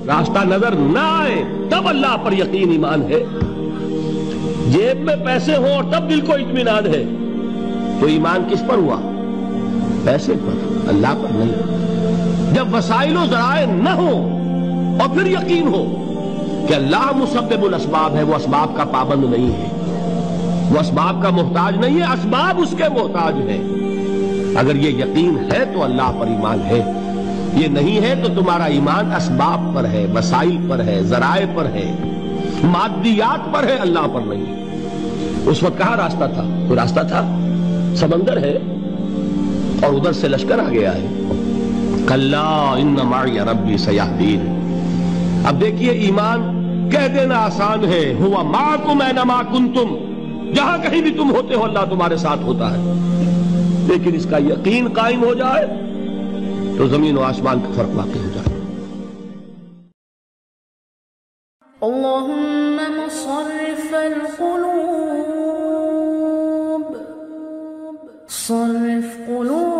راستہ نظر نہ آئے تب اللہ پر یقین ایمان ہے. جیب میں پیسے ہوں اور تب دل کو اطمینان ہے تو ایمان کس پر ہوا؟ پیسے پر، اللہ پر نہیں. جب وسائل و ذرائع نہ ہوں اور پھر یقین ہو کہ اللہ مسبب الاسباب ہے، وہ اسباب کا پابند نہیں ہے، وہ اسباب کا محتاج نہیں ہے، اسباب اس کے محتاج ہیں. اگر یہ یقین ہے تو اللہ پر ایمان ہے، یہ نہیں ہے تو تمہارا ایمان اسباب پر ہے، وسائل پر ہے، ذرائع پر ہے، مادیات پر ہے، اللہ پر نہیں. اس وقت کہاں راستہ تھا؟ کوئی راستہ تھا؟ سمندر ہے اور ادھر سے لشکر آ گیا ہے. کلا ان معی ربی سیہدین. اب دیکھیے ایمان کہہ دینا آسان ہے، ہوا معکم اینما کنتم، جہاں کہیں بھی تم ہوتے ہو اللہ تمہارے ساتھ ہوتا ہے. لیکن اس کا یقین قائم ہو جائے تو زمین و آسمان کا فرق واقع ہو جائے. اللهم مصرف القلوب صرف قلوب